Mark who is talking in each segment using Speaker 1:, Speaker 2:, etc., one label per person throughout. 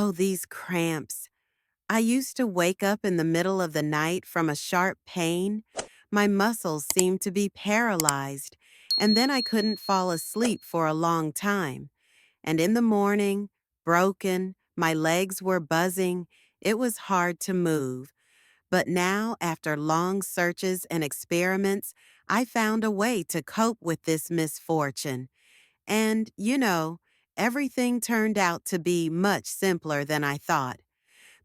Speaker 1: Oh, these cramps. I used to wake up in the middle of the night from a sharp pain. My muscles seemed to be paralyzed, and then I couldn't fall asleep for a long time. And in the morning, broken, my legs were buzzing. It was hard to move. But now, after long searches and experiments, I found a way to cope with this misfortune. And, everything turned out to be much simpler than I thought.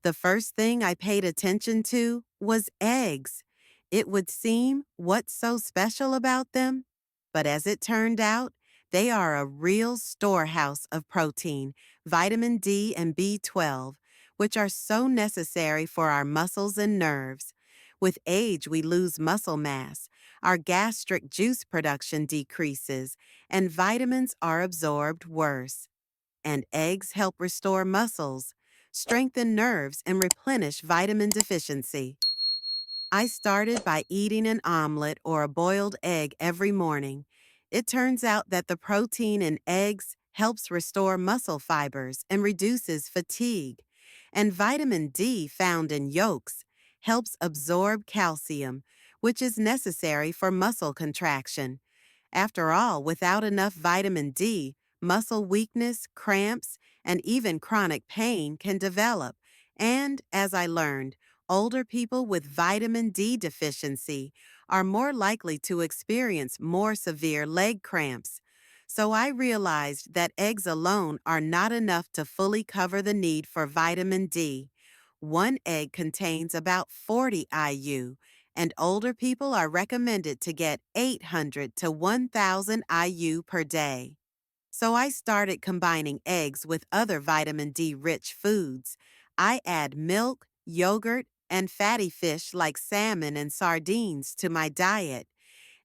Speaker 1: The first thing I paid attention to was eggs. It would seem, what's so special about them? But as it turned out, they are a real storehouse of protein, vitamin D and B12, which are so necessary for our muscles and nerves. With age, we lose muscle mass, our gastric juice production decreases, and vitamins are absorbed worse. And eggs help restore muscles, strengthen nerves, and replenish vitamin deficiency. I started by eating an omelet or a boiled egg every morning. It turns out that the protein in eggs helps restore muscle fibers and reduces fatigue. And vitamin D found in yolks helps absorb calcium, which is necessary for muscle contraction. After all, without enough vitamin D, muscle weakness, cramps, and even chronic pain can develop. And, as I learned, older people with vitamin D deficiency are more likely to experience more severe leg cramps. So I realized that eggs alone are not enough to fully cover the need for vitamin D. One egg contains about 40 IU, and older people are recommended to get 800 to 1,000 IU per day. So I started combining eggs with other vitamin D-rich foods. I add milk, yogurt, and fatty fish like salmon and sardines to my diet.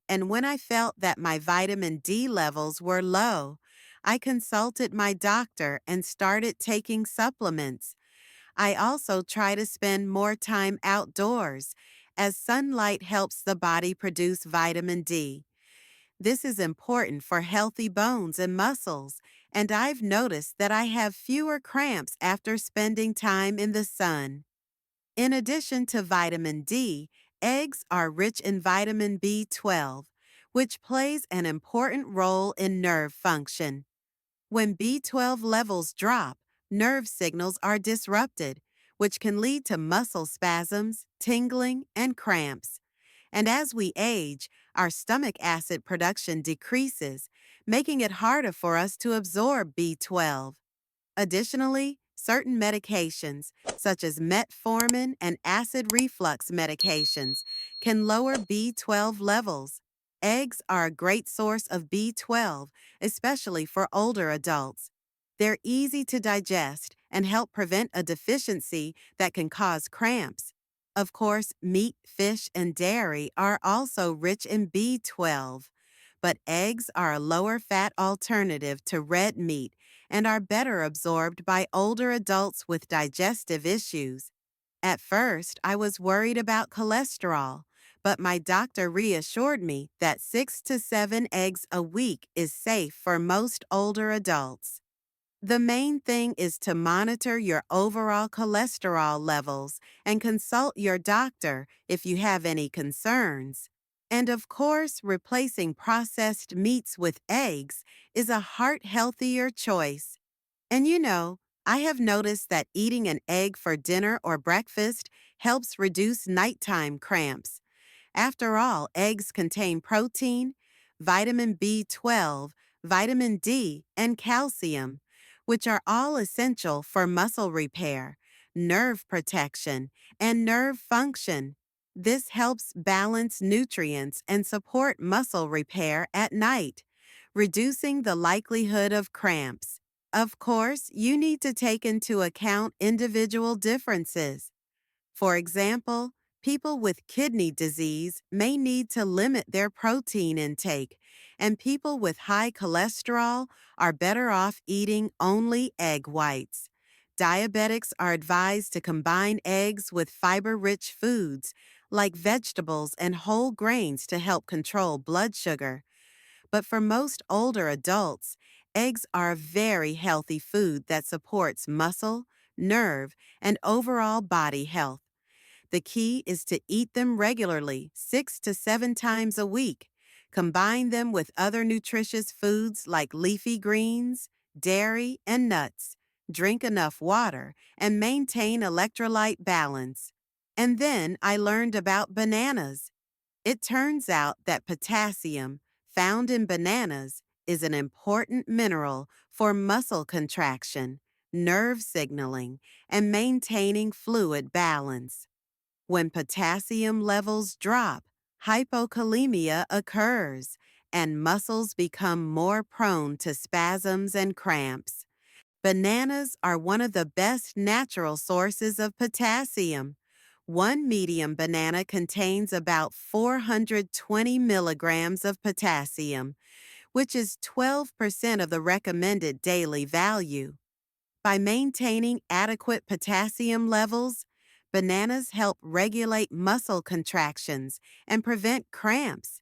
Speaker 1: And when I felt that my vitamin D levels were low, I consulted my doctor and started taking supplements. I also try to spend more time outdoors, as sunlight helps the body produce vitamin D. This is important for healthy bones and muscles, and I've noticed that I have fewer cramps after spending time in the sun. In addition to vitamin D, eggs are rich in vitamin B12, which plays an important role in nerve function. When B12 levels drop, nerve signals are disrupted, which can lead to muscle spasms, tingling, and cramps. And as we age, our stomach acid production decreases, making it harder for us to absorb B12. Additionally, certain medications, such as metformin and acid reflux medications, can lower B12 levels. Eggs are a great source of B12, especially for older adults. They're easy to digest and help prevent a deficiency that can cause cramps. Of course, meat, fish, and dairy are also rich in B12, but eggs are a lower fat alternative to red meat and are better absorbed by older adults with digestive issues. At first, I was worried about cholesterol, but my doctor reassured me that 6 to 7 eggs a week is safe for most older adults. The main thing is to monitor your overall cholesterol levels and consult your doctor if you have any concerns. And of course, replacing processed meats with eggs is a heart-healthier choice. And I have noticed that eating an egg for dinner or breakfast helps reduce nighttime cramps. After all, eggs contain protein, vitamin B12, vitamin D, and calcium, which are all essential for muscle repair, nerve protection, and nerve function. This helps balance nutrients and support muscle repair at night, reducing the likelihood of cramps. Of course, you need to take into account individual differences. For example, people with kidney disease may need to limit their protein intake, and people with high cholesterol are better off eating only egg whites. Diabetics are advised to combine eggs with fiber-rich foods like vegetables and whole grains to help control blood sugar. But for most older adults, eggs are a very healthy food that supports muscle, nerve, and overall body health. The key is to eat them regularly, 6 to 7 times a week. Combine them with other nutritious foods like leafy greens, dairy, and nuts. Drink enough water and maintain electrolyte balance. And then I learned about bananas. It turns out that potassium, found in bananas, is an important mineral for muscle contraction, nerve signaling, and maintaining fluid balance. When potassium levels drop, hypokalemia occurs, and muscles become more prone to spasms and cramps. Bananas are one of the best natural sources of potassium. One medium banana contains about 420 milligrams of potassium, which is 12% of the recommended daily value. By maintaining adequate potassium levels, bananas help regulate muscle contractions and prevent cramps,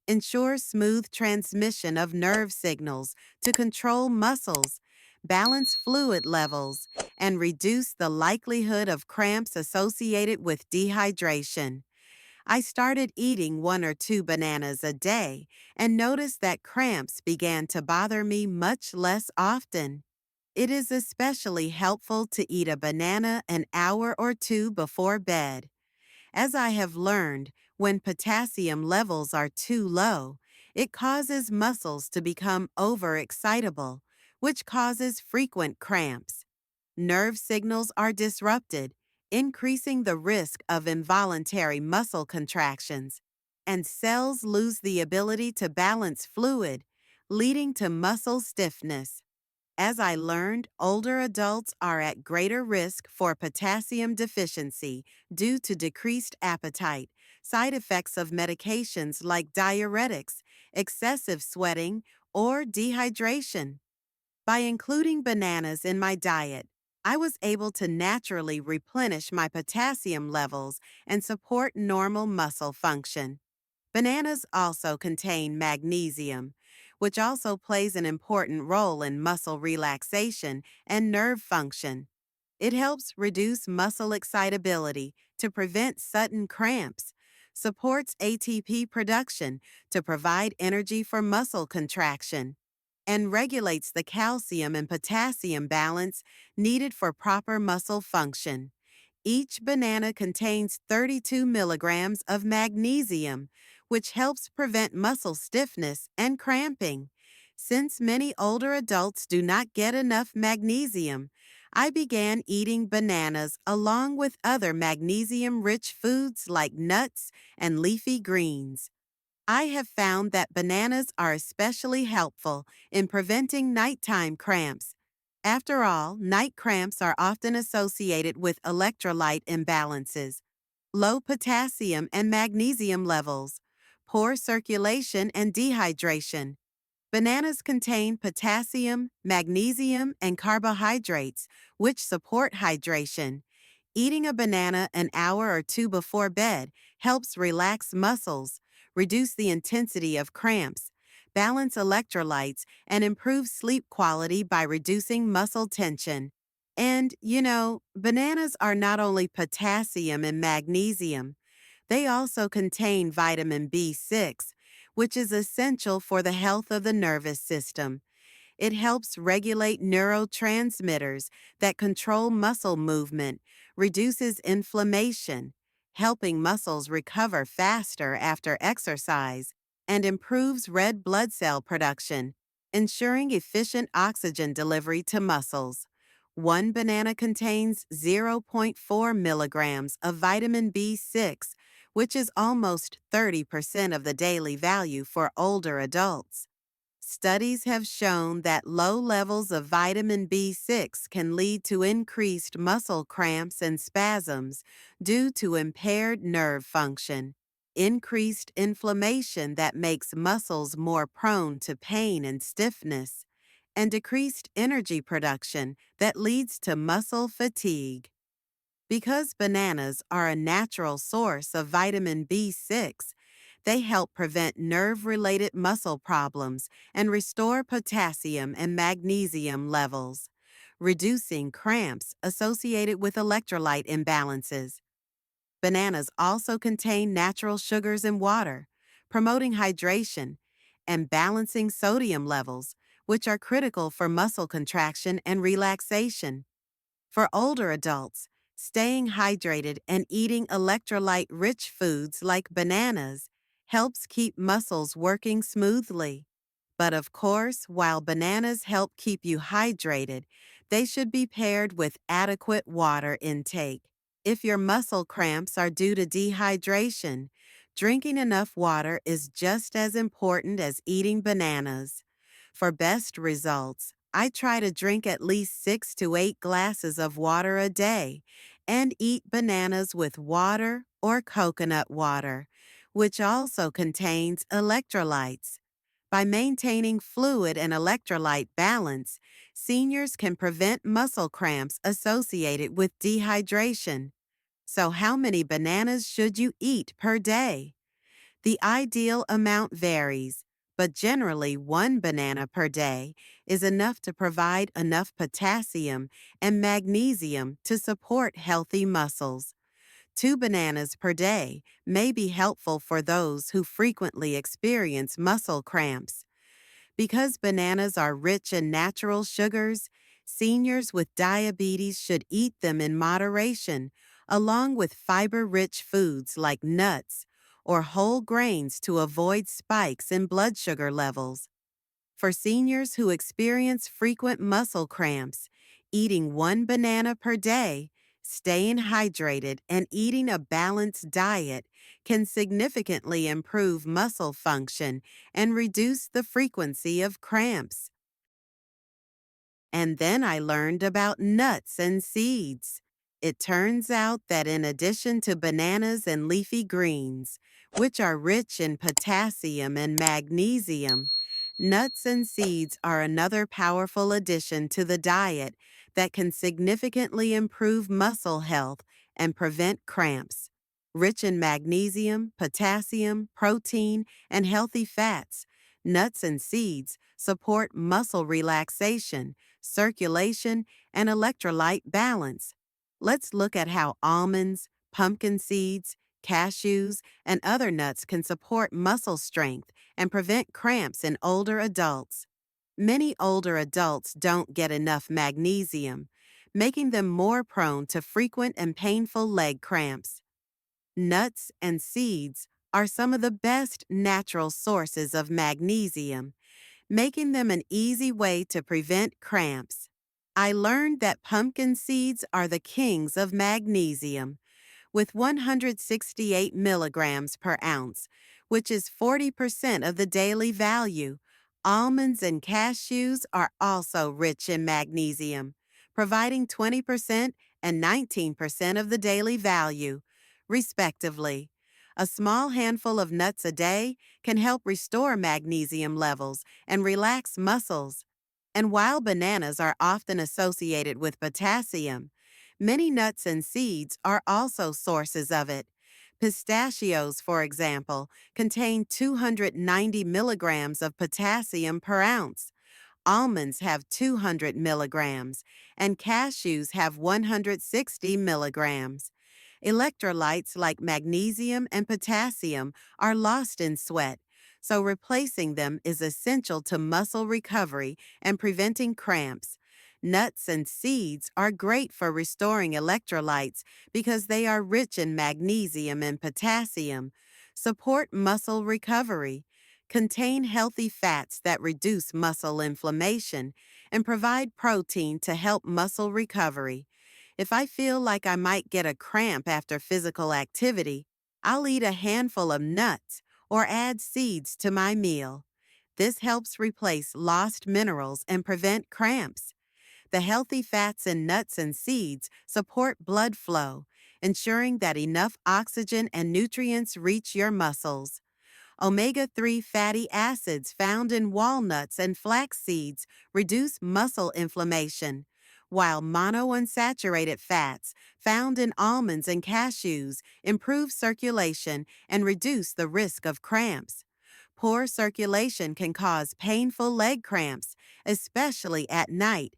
Speaker 1: ensure smooth transmission of nerve signals to control muscles, balance fluid levels, and reduce the likelihood of cramps associated with dehydration. I started eating 1 or 2 bananas a day and noticed that cramps began to bother me much less often. It is especially helpful to eat a banana an hour or two before bed. As I have learned, when potassium levels are too low, it causes muscles to become overexcitable, which causes frequent cramps. Nerve signals are disrupted, increasing the risk of involuntary muscle contractions, and cells lose the ability to balance fluid, leading to muscle stiffness. As I learned, older adults are at greater risk for potassium deficiency due to decreased appetite, side effects of medications like diuretics, excessive sweating, or dehydration. By including bananas in my diet, I was able to naturally replenish my potassium levels and support normal muscle function. Bananas also contain magnesium, which also plays an important role in muscle relaxation and nerve function. It helps reduce muscle excitability to prevent sudden cramps, supports ATP production to provide energy for muscle contraction, and regulates the calcium and potassium balance needed for proper muscle function. Each banana contains 32 milligrams of magnesium, which helps prevent muscle stiffness and cramping. Since many older adults do not get enough magnesium, I began eating bananas along with other magnesium-rich foods like nuts and leafy greens. I have found that bananas are especially helpful in preventing nighttime cramps. After all, night cramps are often associated with electrolyte imbalances, low potassium and magnesium levels, poor circulation, and dehydration. Bananas contain potassium, magnesium, and carbohydrates, which support hydration. Eating a banana an hour or two before bed helps relax muscles, reduce the intensity of cramps, balance electrolytes, and improve sleep quality by reducing muscle tension. And, bananas are not only potassium and magnesium, they also contain vitamin B6, which is essential for the health of the nervous system. It helps regulate neurotransmitters that control muscle movement, reduces inflammation, helping muscles recover faster after exercise, and improves red blood cell production, ensuring efficient oxygen delivery to muscles. One banana contains zero point 0.4 milligrams of vitamin B6, which is almost 30% of the daily value for older adults. Studies have shown that low levels of vitamin B6 can lead to increased muscle cramps and spasms due to impaired nerve function, increased inflammation that makes muscles more prone to pain and stiffness, and decreased energy production that leads to muscle fatigue. Because bananas are a natural source of vitamin B6, they help prevent nerve-related muscle problems and restore potassium and magnesium levels. reducing cramps associated with electrolyte imbalances. Bananas also contain natural sugars and water, promoting hydration and balancing sodium levels, which are critical for muscle contraction and relaxation. For older adults, staying hydrated and eating electrolyte-rich foods like bananas helps keep muscles working smoothly. But of course, while bananas help keep you hydrated, they should be paired with adequate water intake. If your muscle cramps are due to dehydration, drinking enough water is just as important as eating bananas. For best results, I try to drink at least 6 to 8 glasses of water a day and eat bananas with water or coconut water, which also contains electrolytes. By maintaining fluid and electrolyte balance, seniors can prevent muscle cramps associated with dehydration. So, how many bananas should you eat per day? The ideal amount varies, but generally 1 banana per day is enough to provide enough potassium and magnesium to support healthy muscles. 2 bananas per day may be helpful for those who frequently experience muscle cramps. Because bananas are rich in natural sugars, seniors with diabetes should eat them in moderation, along with fiber-rich foods like nuts or whole grains to avoid spikes in blood sugar levels. For seniors who experience frequent muscle cramps, eating 1 banana per day, staying hydrated, and eating a balanced diet can significantly improve muscle function and reduce the frequency of cramps. And then I learned about nuts and seeds. It turns out that in addition to bananas and leafy greens, which are rich in potassium and magnesium, nuts and seeds are another powerful addition to the diet that can significantly improve muscle health and prevent cramps. Rich in magnesium, potassium, protein, and healthy fats, nuts and seeds support muscle relaxation, circulation, and electrolyte balance. Let's look at how almonds, pumpkin seeds, cashews, and other nuts can support muscle strength and prevent cramps in older adults. Many older adults don't get enough magnesium, making them more prone to frequent and painful leg cramps. Nuts and seeds are some of the best natural sources of magnesium, making them an easy way to prevent cramps. I learned that pumpkin seeds are the kings of magnesium, with 168 milligrams per ounce, which is 40% of the daily value. Almonds and cashews are also rich in magnesium, providing 20% and 19% of the daily value, respectively. A small handful of nuts a day can help restore magnesium levels and relax muscles. And while bananas are often associated with potassium, many nuts and seeds are also sources of it. Pistachios, for example, contain 290 milligrams of potassium per ounce. Almonds have 200 milligrams, and cashews have 160 milligrams. Electrolytes like magnesium and potassium are lost in sweat, so replacing them is essential to muscle recovery and preventing cramps. Nuts and seeds are great for restoring electrolytes because they are rich in magnesium and potassium, support muscle recovery, contain healthy fats that reduce muscle inflammation, and provide protein to help muscle recovery. If I feel like I might get a cramp after physical activity, I'll eat a handful of nuts or add seeds to my meal. This helps replace lost minerals and prevent cramps. The healthy fats in nuts and seeds support blood flow, ensuring that enough oxygen and nutrients reach your muscles. Omega-3 fatty acids found in walnuts and flax seeds reduce muscle inflammation, while monounsaturated fats found in almonds and cashews improve circulation and reduce the risk of cramps. Poor circulation can cause painful leg cramps, especially at night.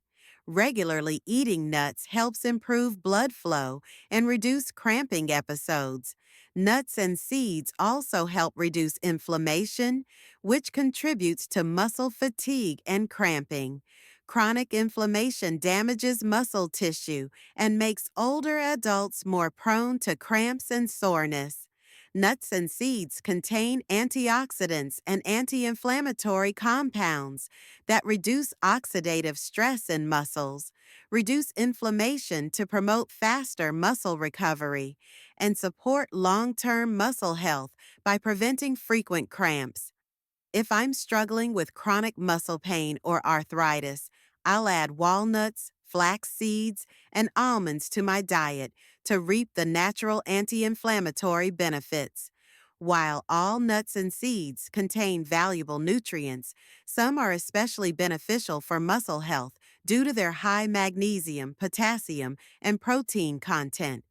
Speaker 1: Regularly eating nuts helps improve blood flow and reduce cramping episodes. Nuts and seeds also help reduce inflammation, which contributes to muscle fatigue and cramping. Chronic inflammation damages muscle tissue and makes older adults more prone to cramps and soreness. Nuts and seeds contain antioxidants and anti-inflammatory compounds that reduce oxidative stress in muscles, reduce inflammation to promote faster muscle recovery, and support long-term muscle health by preventing frequent cramps. If I'm struggling with chronic muscle pain or arthritis, I'll add walnuts, flax seeds, and almonds to my diet to reap the natural anti-inflammatory benefits. While all nuts and seeds contain valuable nutrients, some are especially beneficial for muscle health due to their high magnesium, potassium, and protein content.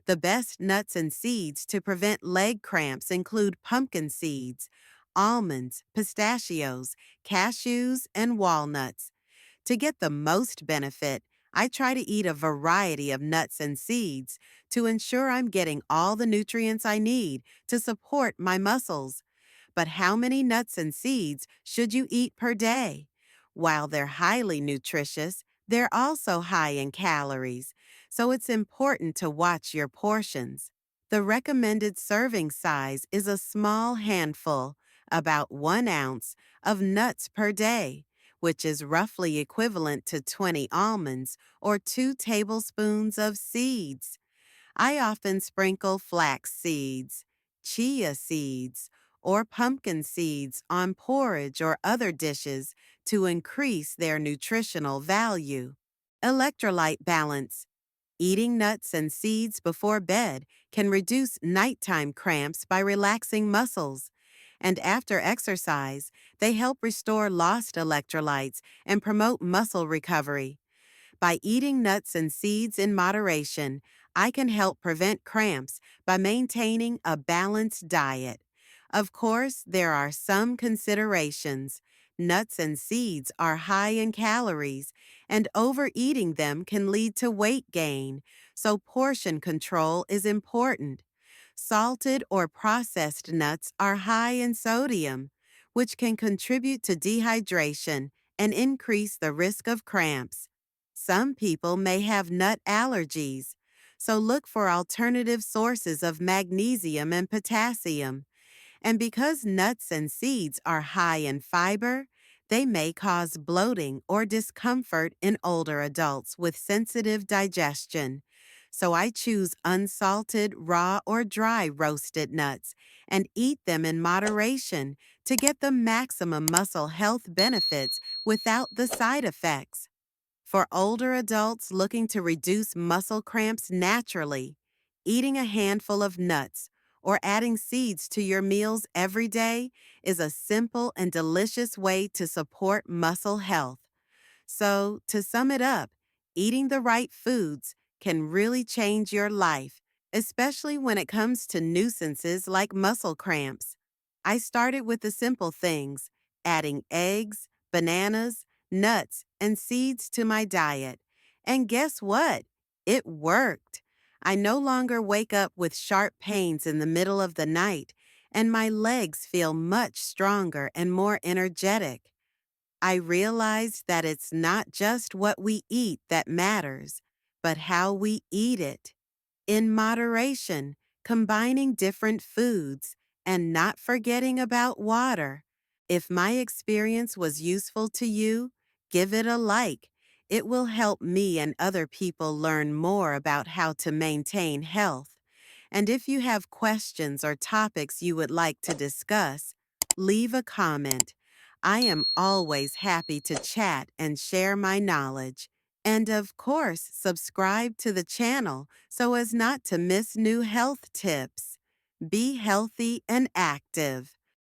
Speaker 1: The best nuts and seeds to prevent leg cramps include pumpkin seeds, almonds, pistachios, cashews, and walnuts. To get the most benefit, I try to eat a variety of nuts and seeds to ensure I'm getting all the nutrients I need to support my muscles. But how many nuts and seeds should you eat per day? While they're highly nutritious, they're also high in calories, so it's important to watch your portions. The recommended serving size is a small handful, about 1 ounce, of nuts per day, which is roughly equivalent to 20 almonds or 2 tablespoons of seeds. I often sprinkle flax seeds, chia seeds, or pumpkin seeds on porridge or other dishes to increase their nutritional value. Electrolyte balance. Eating nuts and seeds before bed can reduce nighttime cramps by relaxing muscles. And after exercise, they help restore lost electrolytes and promote muscle recovery. By eating nuts and seeds in moderation, I can help prevent cramps by maintaining a balanced diet. Of course, there are some considerations. Nuts and seeds are high in calories, and overeating them can lead to weight gain, so portion control is important. Salted or processed nuts are high in sodium, which can contribute to dehydration and increase the risk of cramps. Some people may have nut allergies, so look for alternative sources of magnesium and potassium. And because nuts and seeds are high in fiber, they may cause bloating or discomfort in older adults with sensitive digestion. So I choose unsalted, raw, or dry roasted nuts and eat them in moderation to get the maximum muscle health benefits without the side effects. For older adults looking to reduce muscle cramps naturally, eating a handful of nuts or adding seeds to your meals every day is a simple and delicious way to support muscle health. So, to sum it up, eating the right foods can really change your life, especially when it comes to nuisances like muscle cramps. I started with the simple things, adding eggs, bananas, nuts, and seeds to my diet. And guess what? It worked. I no longer wake up with sharp pains in the middle of the night, and my legs feel much stronger and more energetic. I realized that it's not just what we eat that matters, but how we eat it. In moderation, combining different foods, and not forgetting about water. If my experience was useful to you, give it a like. It will help me and other people learn more about how to maintain health. And if you have questions or topics you would like to discuss, leave a comment. I am always happy to chat and share my knowledge. And of course, subscribe to the channel so as not to miss new health tips. Be healthy and active.